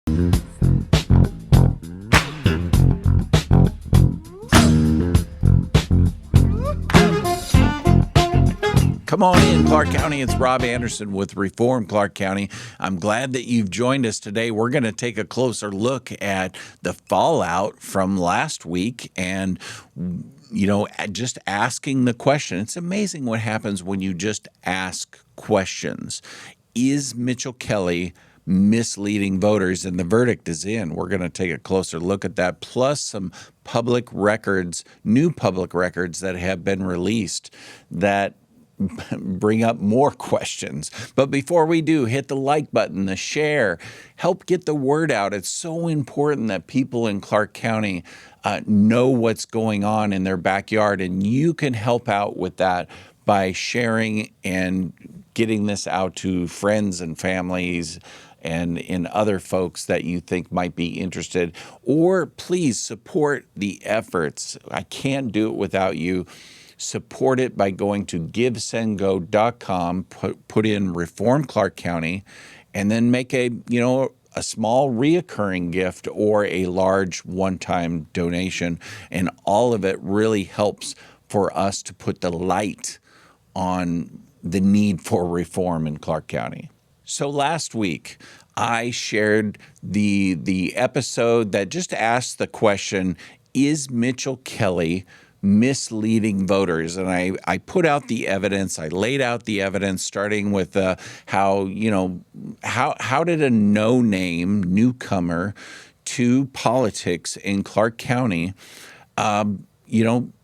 Come on in, Clark County. It's Rob Anderson with Reform Clark County. I'm glad that you've joined us today. We're going to take a closer look at the fallout from last week and, just asking the question. It's amazing what happens when you just ask questions. Is Mitchell Kelly misleading voters? And the verdict is in. We're going to take a closer look at that, plus some public records, new public records that have been released that bring up more questions. But before we do, hit the like button, the share, help get the word out. It's so important that people in Clark County know what's going on in their backyard, and you can help out with that by sharing and getting this out to friends and families and in other folks that you think might be interested. Or please support the efforts. I can't do it without you. Support it by going to givesendgo.com, put in Reform Clark County, and then make a small reoccurring gift or a large one-time donation. And all of it really helps for us to put the light on the need for reform in Clark County. So last week, I shared the episode that just asked the question, is Mitchell Kelly misleading voters? And I put out the evidence. I laid out the evidence, starting with how did a no-name newcomer to politics in Clark County,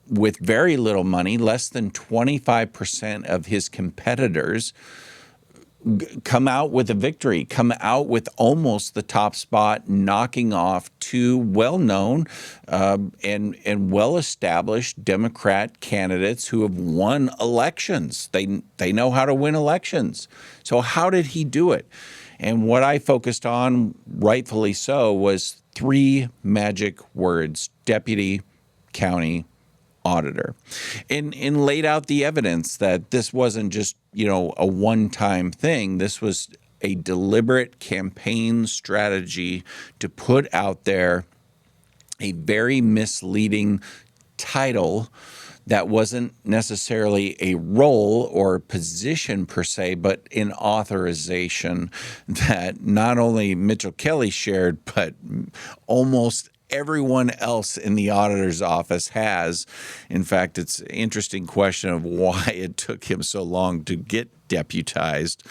with very little money, less than 25% of his competitors, come out with a victory, come out with almost the top spot, knocking off two well-known and well-established Democrat candidates who have won elections. They know how to win elections. So how did he do it? And what I focused on, rightfully so, was three magic words: Deputy County Auditor, and laid out the evidence that this wasn't just, a one-time thing. This was a deliberate campaign strategy to put out there a very misleading title that wasn't necessarily a role or position per se, but an authorization that not only Mitchell Kelly shared, but almost everyone else in the auditor's office has. In fact, it's an interesting question of why it took him so long to get deputized.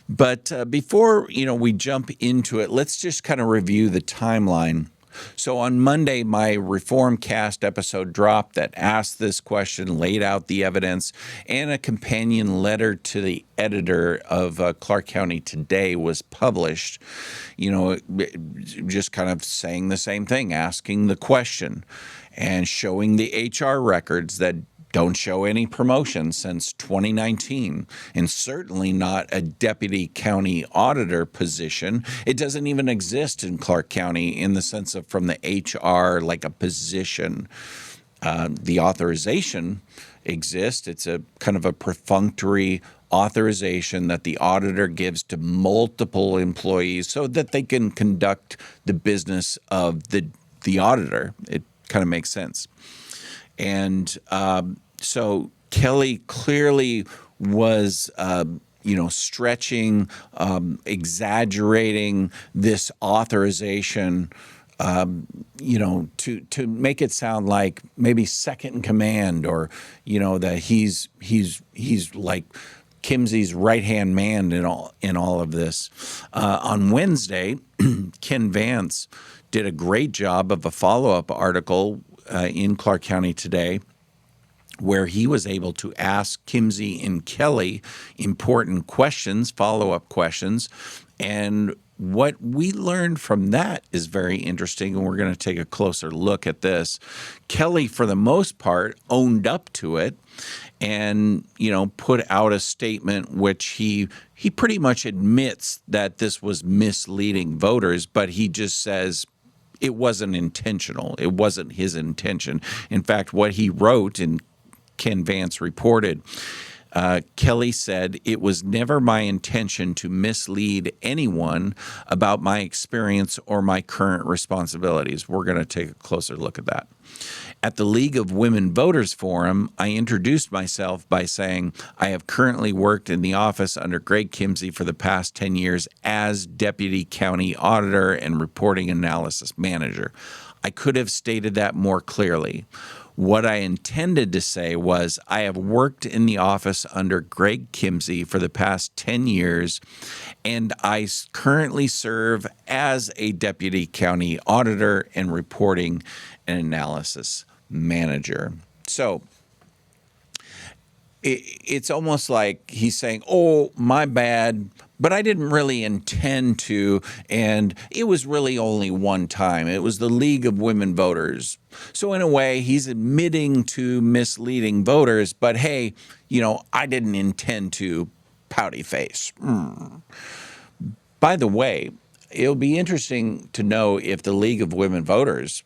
But before we jump into it, let's just kind of review the timeline. So on Monday, my Reformcast episode dropped that asked this question, laid out the evidence, and a companion letter to the editor of Clark County Today was published, just kind of saying the same thing, asking the question and showing the HR records that don't show any promotion since 2019, and certainly not a deputy county auditor position. It doesn't even exist in Clark County in the sense of from the HR, like a position. The authorization exists. It's a kind of a perfunctory authorization that the auditor gives to multiple employees so that they can conduct the business of the auditor. It kind of makes sense. And so Kelly clearly was, stretching, exaggerating this authorization, to make it sound like maybe second in command, or that he's like Kimsey's right-hand man in all of this. On Wednesday, Ken Vance did a great job of a follow-up article in Clark County Today, where he was able to ask Kimsey and Kelly important questions, follow-up questions. And what we learned from that is very interesting, and we're going to take a closer look at this. Kelly, for the most part, owned up to it and, put out a statement which he pretty much admits that this was misleading voters, but he just says, it wasn't intentional. It wasn't his intention. In fact, what he wrote, and Ken Vance reported, Kelly said, "It was never my intention to mislead anyone about my experience or my current responsibilities." We're going to take a closer look at that. At the League of Women Voters Forum, I introduced myself by saying, "I have currently worked in the office under Greg Kimsey for the past 10 years as Deputy County Auditor and Reporting Analysis Manager." I could have stated that more clearly. What I intended to say was, I have worked in the office under Greg Kimsey for the past 10 years, and I currently serve as a Deputy County Auditor and Reporting and Analysis Manager. So it's almost like he's saying, "Oh, my bad, but I didn't really intend to, and it was really only one time. It was the League of Women Voters." So in a way, he's admitting to misleading voters, but hey, I didn't intend to, pouty face. By the way, it'll be interesting to know if the League of Women Voters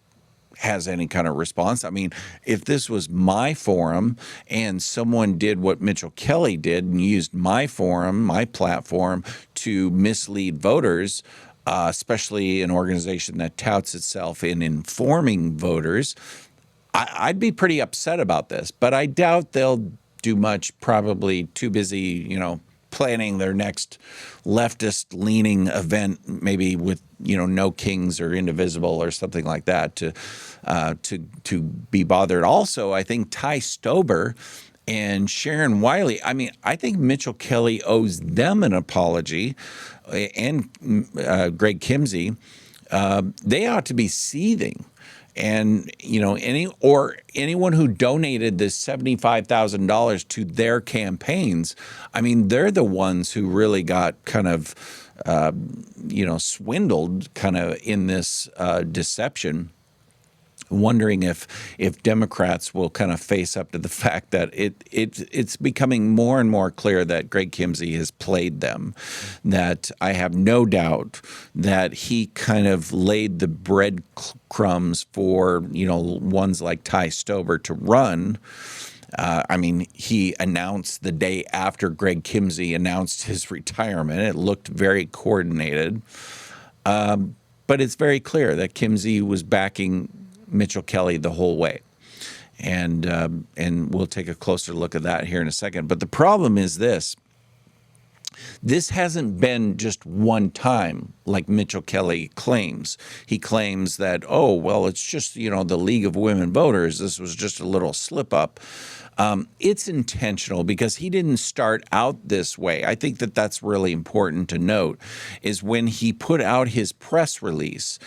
has any kind of response. I mean, if this was my forum and someone did what Mitchell Kelly did and used my forum, my platform, to mislead voters, especially an organization that touts itself in informing voters, I'd be pretty upset about this. But I doubt they'll do much, probably too busy, planning their next leftist-leaning event, maybe with No Kings or Indivisible or something like that, to be bothered. Also, I think Ty Stober and Sharon Wiley, I think Mitchell Kelly owes them an apology, and Greg Kimsey. They ought to be seething. And anyone who donated this $75,000 to their campaigns, they're the ones who really got kind of swindled kind of in this deception. Wondering if Democrats will kind of face up to the fact that it's becoming more and more clear that Greg Kimsey has played them. That I have no doubt that he kind of laid the breadcrumbs for ones like Ty Stober to run. He announced the day after Greg Kimsey announced his retirement. It looked very coordinated, but it's very clear that Kimsey was backing Mitchell Kelly the whole way. And we'll take a closer look at that here in a second. But the problem is this hasn't been just one time like Mitchell Kelly claims. He claims that, it's just, the League of Women Voters. This was just a little slip up. It's intentional because he didn't start out this way. I think that that's really important to note, is when he put out his press release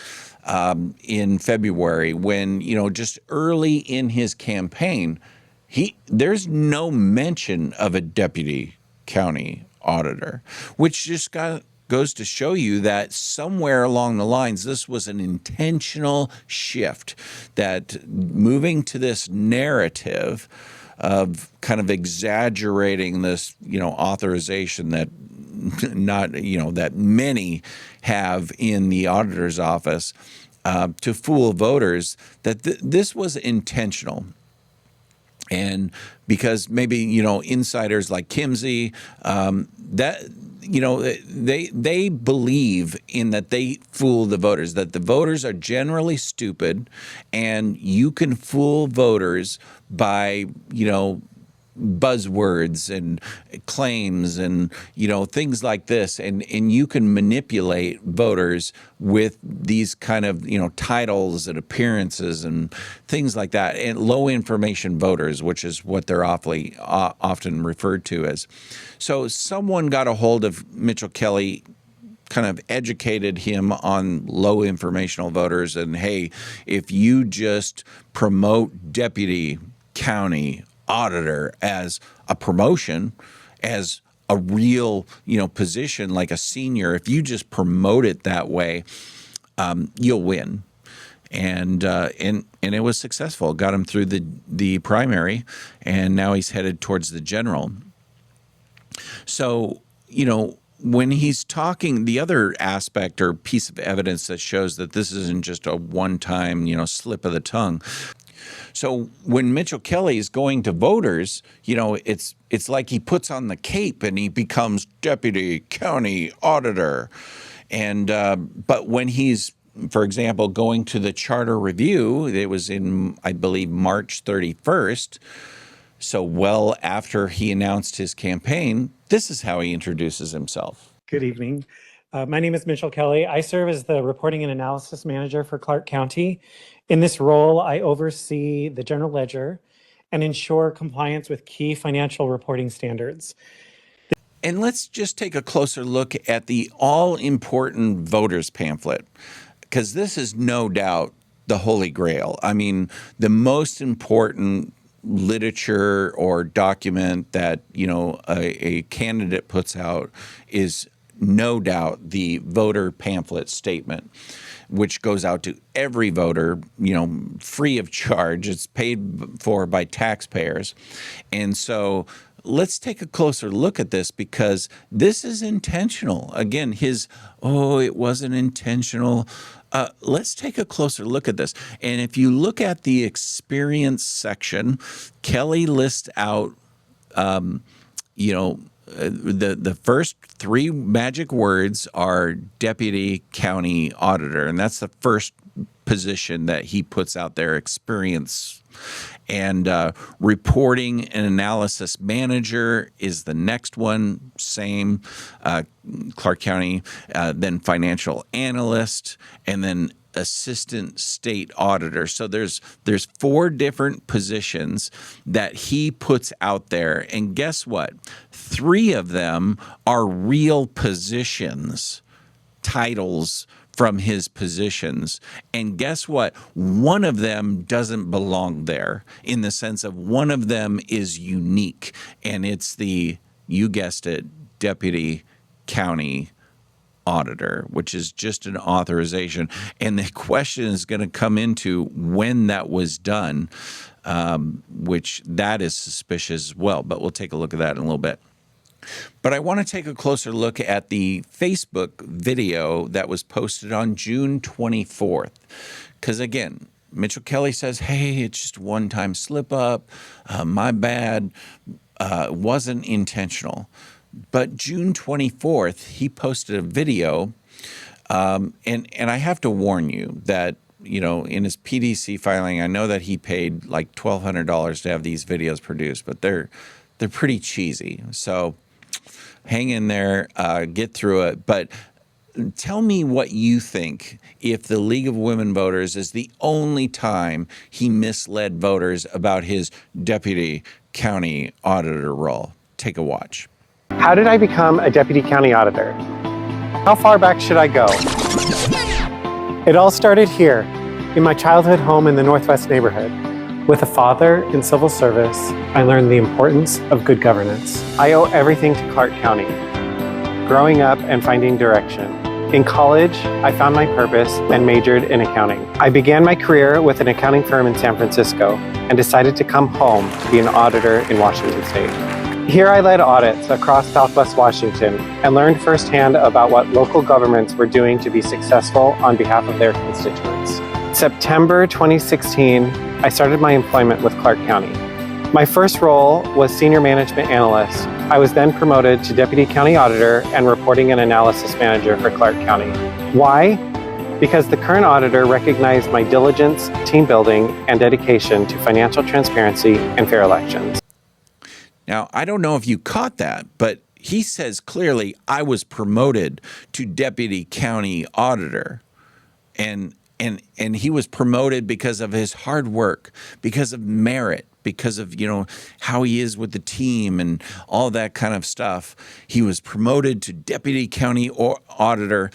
in February, when, just early in his campaign, there's no mention of a deputy county auditor, which just goes to show you that somewhere along the lines, this was an intentional shift, that moving to this narrative of kind of exaggerating this, authorization that that many have in the auditor's office to fool voters, that this was intentional. And because maybe, insiders like Kimsey, they believe in that they fool the voters, that the voters are generally stupid, and you can fool voters by, buzzwords and claims and things like this, and you can manipulate voters with these kind of titles and appearances and things like that, and low information voters, which is what they're often referred to as. So someone got a hold of Mitchell Kelly, kind of educated him on low informational voters, and hey, if you just promote deputy county auditor as a promotion, as a real, position like a senior, if you just promote it that way, you'll win. And it was successful. Got him through the primary, and now he's headed towards the general. So, when he's talking, the other aspect or piece of evidence that shows that this isn't just a one-time, slip of the tongue, So when Mitchell Kelly is going to voters, it's like he puts on the cape and he becomes deputy county auditor. And but when he's, for example, going to the charter review, it was in, I believe, March 31st. So well after he announced his campaign, this is how he introduces himself. Good evening. My name is Mitchell Kelly. I serve as the Reporting and Analysis Manager for Clark County. In this role, I oversee the general ledger and ensure compliance with key financial reporting standards. And let's just take a closer look at the all-important voters pamphlet, because this is no doubt the Holy Grail. I mean, the most important literature or document that, a candidate puts out is no doubt the voter pamphlet statement, which goes out to every voter, free of charge. It's paid for by taxpayers. And so let's take a closer look at this, because this is intentional. Again, it wasn't intentional. Let's take a closer look at this. And if you look at the experience section, Kelly lists out, the first three magic words are deputy county auditor. And that's the first position that he puts out there, experience. And reporting and analysis manager is the next one, same, Clark County, then financial analyst, and then assistant state auditor. So there's four different positions that he puts out there. And guess what? Three of them are real positions, titles from his positions. And guess what? One of them doesn't belong there, in the sense of one of them is unique. And it's you guessed it, deputy county auditor, which is just an authorization. And the question is going to come into when that was done, which that is suspicious as well. But we'll take a look at that in a little bit. But I want to take a closer look at the Facebook video that was posted on June 24th. Because again, Mitchell Kelly says, hey, it's just a one-time slip up. My bad. Wasn't intentional. But June 24th, he posted a video. And I have to warn you that, in his PDC filing, I know that he paid like $1,200 to have these videos produced, but they're pretty cheesy. So hang in there, get through it. But tell me what you think if the League of Women Voters is the only time he misled voters about his deputy county auditor role. Take a watch. How did I become a deputy county auditor? How far back should I go? It all started here, in my childhood home in the Northwest neighborhood. With a father in civil service, I learned the importance of good governance. I owe everything to Clark County. Growing up and finding direction. In college, I found my purpose and majored in accounting. I began my career with an accounting firm in San Francisco and decided to come home to be an auditor in Washington State. Here I led audits across Southwest Washington and learned firsthand about what local governments were doing to be successful on behalf of their constituents. September 2016, I started my employment with Clark County. My first role was Senior Management Analyst. I was then promoted to Deputy County Auditor and Reporting and Analysis Manager for Clark County. Why? Because the current auditor recognized my diligence, team building, and dedication to financial transparency and fair elections. Now, I don't know if you caught that, but he says clearly, I was promoted to Deputy County Auditor. And he was promoted because of his hard work, because of merit, because of, how he is with the team and all that kind of stuff. He was promoted to Deputy County Auditor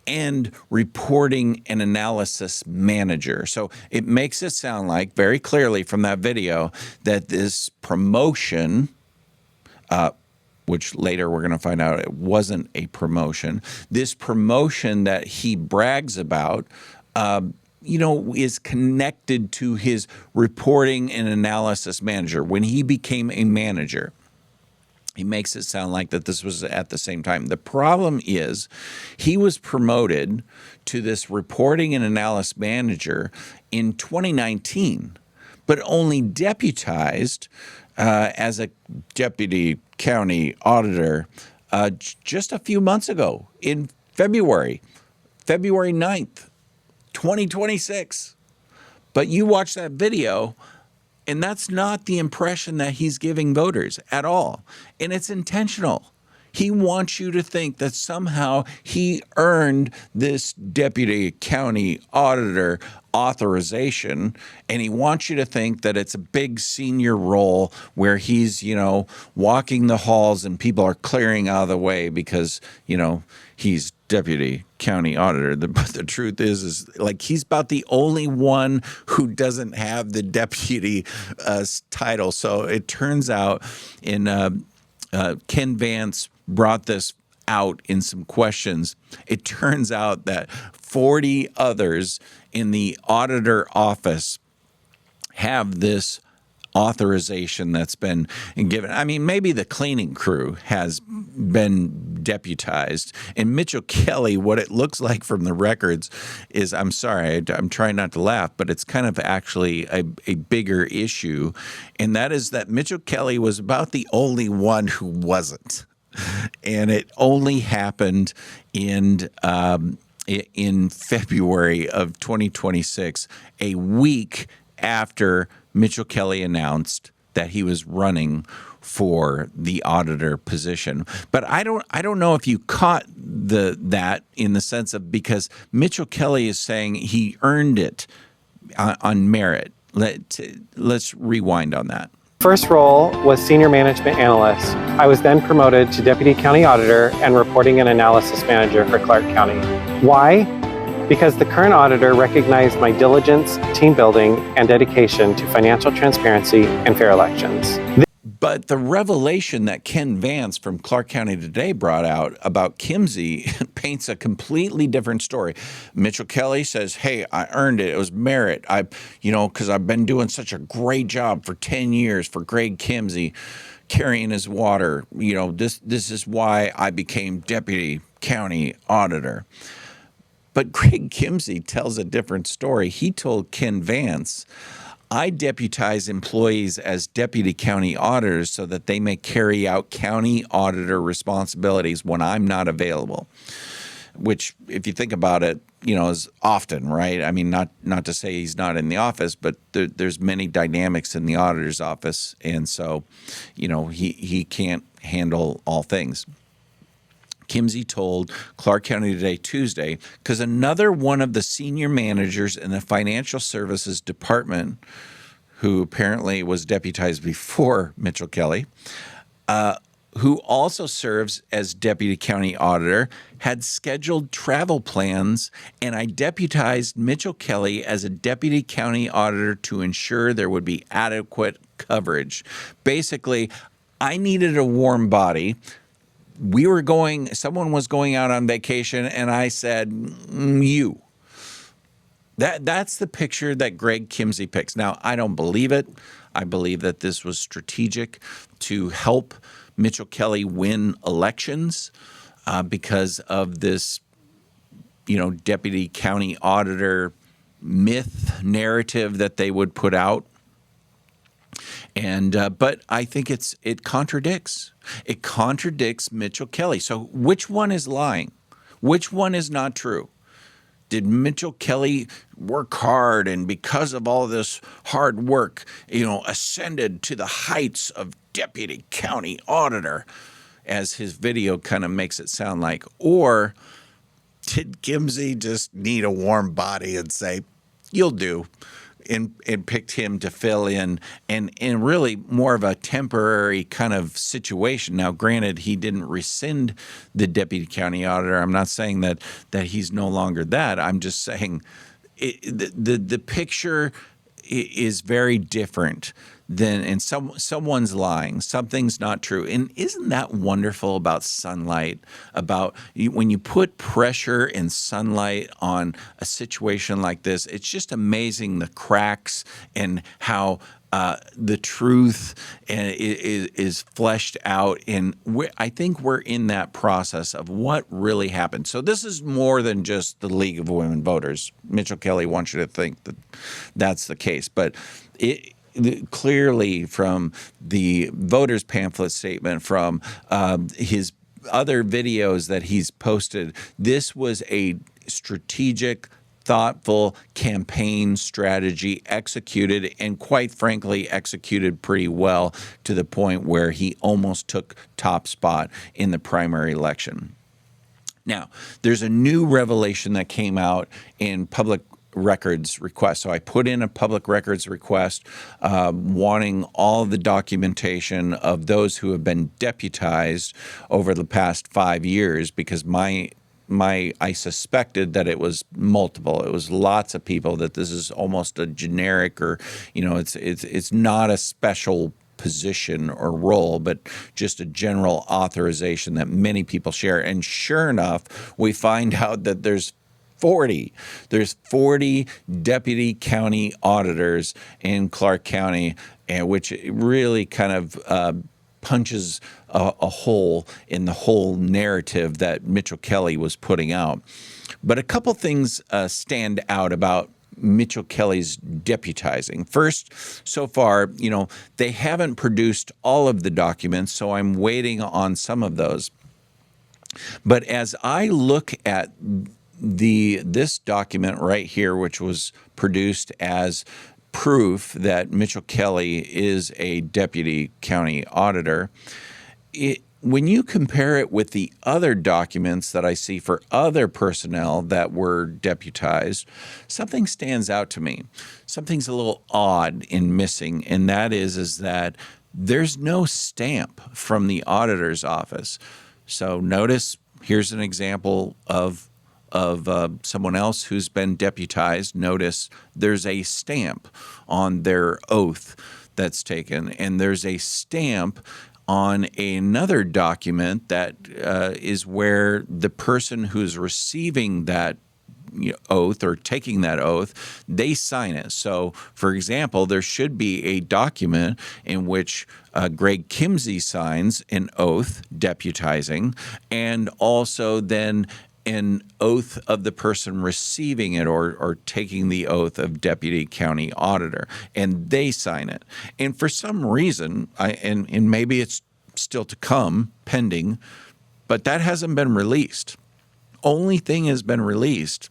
and Reporting and Analysis Manager. So it makes it sound like, very clearly from that video, that this promotion, which later we're going to find out it wasn't a promotion, this promotion that he brags about, is connected to his reporting and analysis manager. When he became a manager, he makes it sound like that this was at the same time. The problem is he was promoted to this reporting and analysis manager in 2019, but only deputized as a deputy county auditor just a few months ago in February 9th, 2026. But you watch that video, and that's not the impression that he's giving voters at all. And it's intentional. He wants you to think that somehow he earned this deputy county auditor authorization, and he wants you to think that it's a big senior role where he's, walking the halls and people are clearing out of the way because, he's deputy county auditor. But the truth is like he's about the only one who doesn't have the deputy title. So it turns out Ken Vance brought this out in some questions. It turns out that 40 others in the auditor office have this authorization that's been given. I mean, maybe the cleaning crew has been deputized. And Mitchell Kelly, what it looks like from the records is, I'm sorry, I'm trying not to laugh, but it's kind of actually a bigger issue. And that is that Mitchell Kelly was about the only one who wasn't. And it only happened in February of 2026, a week after Mitchell Kelly announced that he was running for the auditor position. But I don't know if you caught that in the sense of, because Mitchell Kelly is saying he earned it on merit. Let's rewind on that. First role was Senior Management Analyst. I was then promoted to Deputy County Auditor and Reporting and Analysis Manager for Clark County. Why? Because the current auditor recognized my diligence, team building, and dedication to financial transparency and fair elections. But the revelation that Ken Vance from Clark County Today brought out about Kimsey paints a completely different story. Mitchell Kelly says, hey, I earned it. It was merit. Because I've been doing such a great job for 10 years for Greg Kimsey, carrying his water. This is why I became deputy county auditor. But Greg Kimsey tells a different story. He told Ken Vance, I deputize employees as deputy county auditors so that they may carry out county auditor responsibilities when I'm not available. Which, if you think about it, is often, right? I mean, not to say he's not in the office, but there's many dynamics in the auditor's office. And so, he can't handle all things. Kimsey told Clark County Today Tuesday, because another one of the senior managers in the financial services department, who apparently was deputized before Mitchell Kelly, who also serves as deputy county auditor, had scheduled travel plans, and I deputized Mitchell Kelly as a deputy county auditor to ensure there would be adequate coverage. Basically, I needed a warm body. Someone was going out on vacation, and I said, you. That's the picture that Greg Kimsey picks. Now, I don't believe it. I believe that this was strategic to help Mitchell Kelly win elections because of this, deputy county auditor myth narrative that they would put out. And but I think it contradicts. It contradicts Mitchell Kelly. So which one is lying? Which one is not true? Did Mitchell Kelly work hard, and because of all this hard work, ascended to the heights of deputy county auditor, as his video kind of makes it sound like? Or did Kimsey just need a warm body and say, you'll do? And picked him to fill in, and really more of a temporary kind of situation. Now, granted, he didn't rescind the deputy county auditor. I'm not saying that he's no longer that. I'm just saying the picture is very different than, and someone's lying. Something's not true. And isn't that wonderful about sunlight? About when you put pressure and sunlight on a situation like this, it's just amazing the cracks and how the truth is fleshed out, and I think we're in that process of what really happened. So this is more than just the League of Women Voters. Mitchell Kelly wants you to think that that's the case, but clearly from the voters pamphlet statement, from his other videos that he's posted, this was a strategic, thoughtful campaign strategy executed, and quite frankly executed pretty well, to the point where he almost took top spot in the primary election. Now, there's a new revelation that came out in public records request. So I put in a public records request wanting all the documentation of those who have been deputized over the past 5 years, because I suspected that it was multiple. It was lots of people, that this is almost a generic, or it's not a special position or role, but just a general authorization that many people share. And sure enough, we find out that there's 40 deputy county auditors in Clark County, and which really kind of punches a hole in the whole narrative that Mitchell Kelly was putting out. But a couple things stand out about Mitchell Kelly's deputizing. First, so far, they haven't produced all of the documents, so I'm waiting on some of those. But as I look at this document right here, which was produced as proof that Mitchell Kelly is a deputy county auditor, when you compare it with the other documents that I see for other personnel that were deputized, something stands out to me. Something's a little odd and missing, and that is that there's no stamp from the auditor's office. So notice, here's an example of someone else who's been deputized. Notice there's a stamp on their oath that's taken, and there's a stamp on another document that is where the person who's receiving that oath or taking that oath, they sign it. So, for example, there should be a document in which Greg Kimsey signs an oath deputizing, and also then an oath of the person receiving it, or taking the oath of deputy county auditor, and they sign it. And for some reason, and maybe it's still to come, pending, but that hasn't been released. Only thing has been released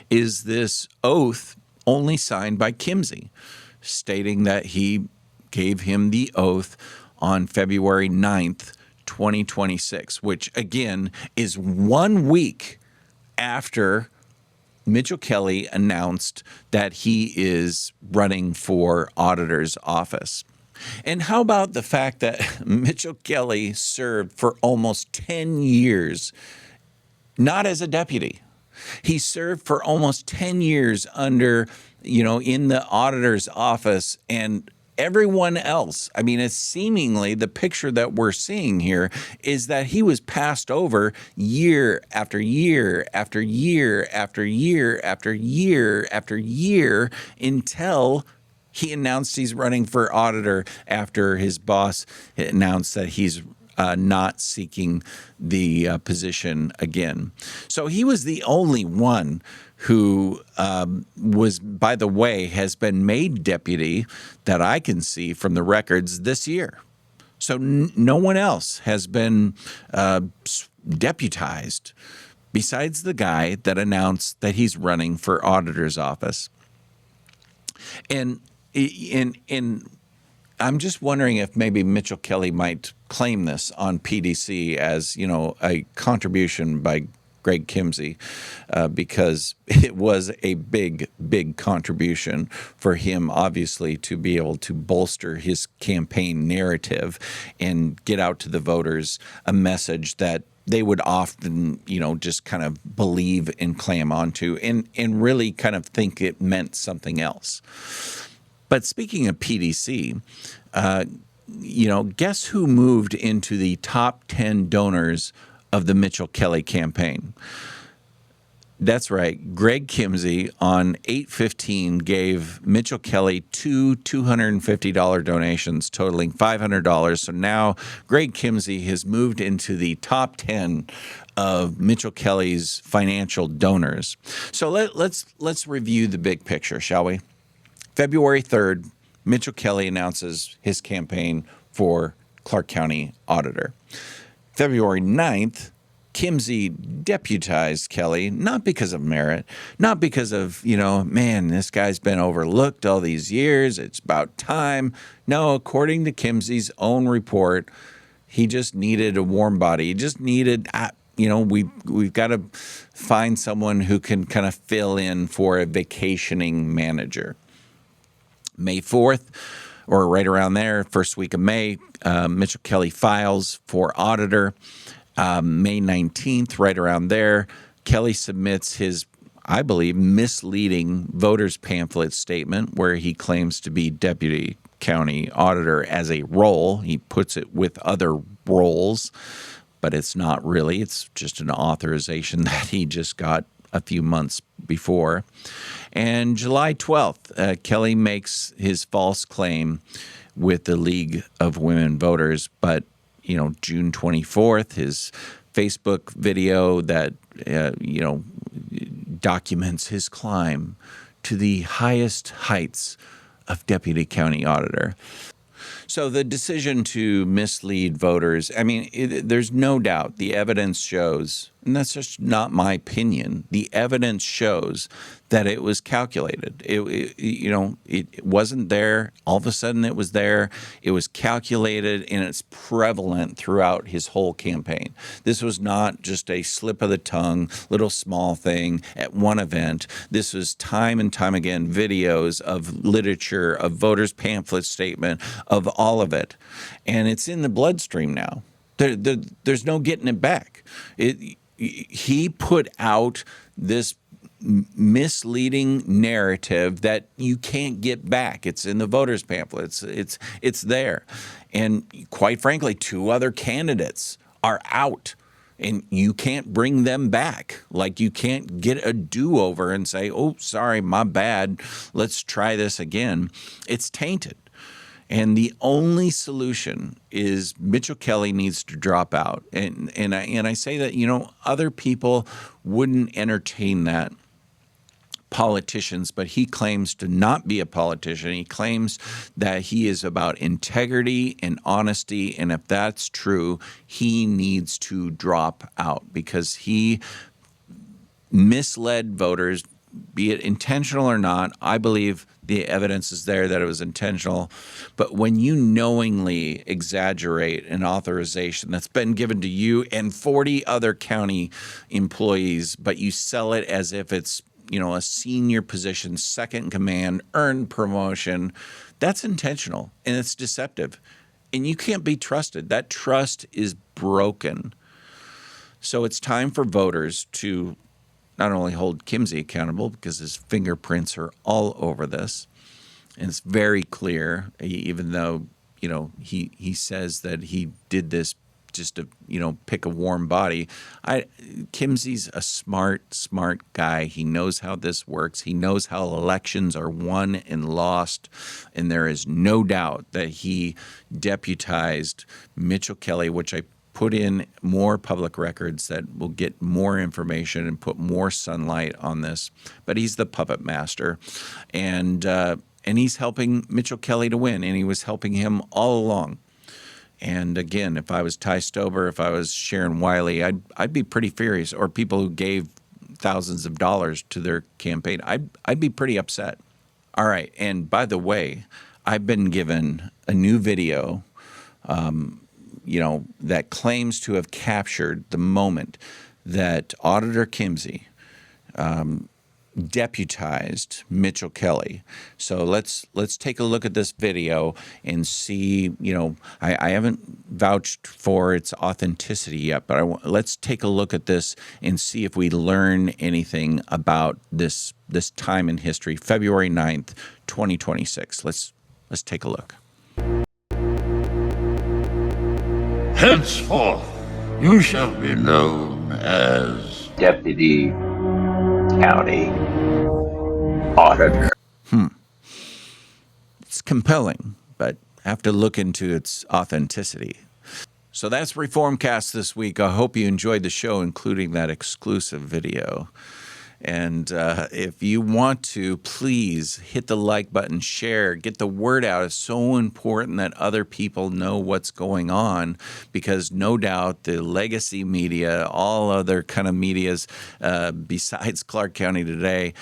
is this oath, only signed by Kimsey, stating that he gave him the oath on February 9th, 2026, which again is 1 week after Mitchell Kelly announced that he is running for auditor's office. And how about the fact that Mitchell Kelly served for almost 10 years, not as a deputy. He served for almost 10 years under, in the auditor's office, and everyone else, it's seemingly the picture that we're seeing here is that he was passed over year after year after year after year after year after year until he announced he's running for auditor, after his boss announced that he's not seeking the position again. So he was the only one who was, by the way, has been made deputy that I can see from the records this year. So no one else has been deputized besides the guy that announced that he's running for auditor's office. And I'm just wondering if maybe Mitchell Kelly might claim this on PDC as, a contribution by Greg Kimsey, because it was a big, big contribution for him, obviously, to be able to bolster his campaign narrative and get out to the voters a message that they would often, just kind of believe and clam onto, and really kind of think it meant something else. But speaking of PDC, guess who moved into the top 10 donors of the Mitchell Kelly campaign? That's right. Greg Kimsey on 8/15 gave Mitchell Kelly two $250 donations totaling $500. So now Greg Kimsey has moved into the top 10 of Mitchell Kelly's financial donors. So let's review the big picture, shall we? February 3rd, Mitchell Kelly announces his campaign for Clark County Auditor. February 9th, Kimsey deputized Kelly, not because of merit, not because of, man, this guy's been overlooked all these years, it's about time. No, according to Kimsey's own report, he just needed a warm body. He just needed, we've got to find someone who can kind of fill in for a vacationing manager. May 4th, or right around there, first week of May, Mitchell Kelly files for auditor. May 19th, right around there, Kelly submits his, I believe, misleading voters pamphlet statement where he claims to be deputy county auditor as a role. He puts it with other roles, but it's not really. It's just an authorization that he just got a few months before. And July 12th, Kelly makes his false claim with the League of Women Voters, but June 24th, his Facebook video that, documents his climb to the highest heights of deputy county auditor. So the decision to mislead voters, there's no doubt the evidence shows, and that's just not my opinion, the evidence shows that it was calculated. It wasn't there. All of a sudden it was there. It was calculated, and it's prevalent throughout his whole campaign. This was not just a slip of the tongue, little small thing at one event. This was time and time again videos of literature, of voters' pamphlet statement, of all of it. And it's in the bloodstream now. There's no getting it back. He put out this misleading narrative that you can't get back. It's in the voters' pamphlets. It's there. And quite frankly, 2 other candidates are out, and you can't bring them back. Like, you can't get a do-over and say, oh, sorry, my bad, let's try this again. It's tainted. And the only solution is Mitchell Kelly needs to drop out. And I say that, other people wouldn't entertain that, politicians, but he claims to not be a politician. He claims that he is about integrity and honesty, and if that's true, he needs to drop out because he misled voters, be it intentional or not. I believe the evidence is there that it was intentional. But when you knowingly exaggerate an authorization that's been given to you and 40 other county employees, but you sell it as if it's a senior position, second in command, earned promotion, that's intentional and it's deceptive. And you can't be trusted. That trust is broken. So it's time for voters to not only hold Kimsey accountable because his fingerprints are all over this, and it's very clear, even though, he says that he did this just to, pick a warm body. Kimsey's a smart guy. He knows how this works. He knows how elections are won and lost. And there is no doubt that he deputized Mitchell Kelly, which I put in more public records that will get more information and put more sunlight on this. But he's the puppet master. And he's helping Mitchell Kelly to win. And he was helping him all along. And again, if I was Ty Stober, if I was Sharon Wiley, I'd be pretty furious. Or people who gave thousands of dollars to their campaign, I'd be pretty upset. All right, and by the way, I've been given a new video, that claims to have captured the moment that Auditor Kimsey deputized Mitchell Kelly. So let's take a look at this video and see, I haven't vouched for its authenticity yet, but let's take a look at this and see if we learn anything about this time in history, February 9th, 2026. Let's take a look. Henceforth, you shall be known as Deputy County Auditor. It's compelling, but have to look into its authenticity. So that's Reformcast this week. I hope you enjoyed the show, including that exclusive video. And if you want to, please hit the like button, share, get the word out. It's so important that other people know what's going on, because no doubt the legacy media, all other kind of medias besides Clark County Today,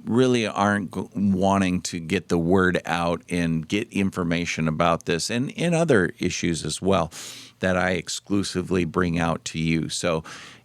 really aren't wanting to get the word out and get information about this and in other issues as well that I exclusively bring out to you. So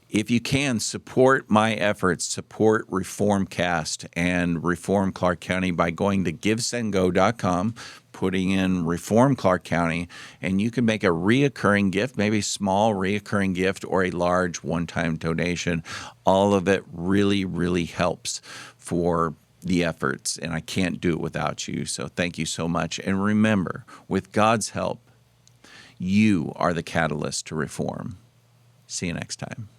if you can, support my efforts, support Reformcast and Reform Clark County by going to givesendgo.com, putting in Reform Clark County, and you can make a reoccurring gift, maybe a small reoccurring gift or a large one-time donation. All of it really, really helps for the efforts, and I can't do it without you. So thank you so much. And remember, with God's help, you are the catalyst to reform. See you next time.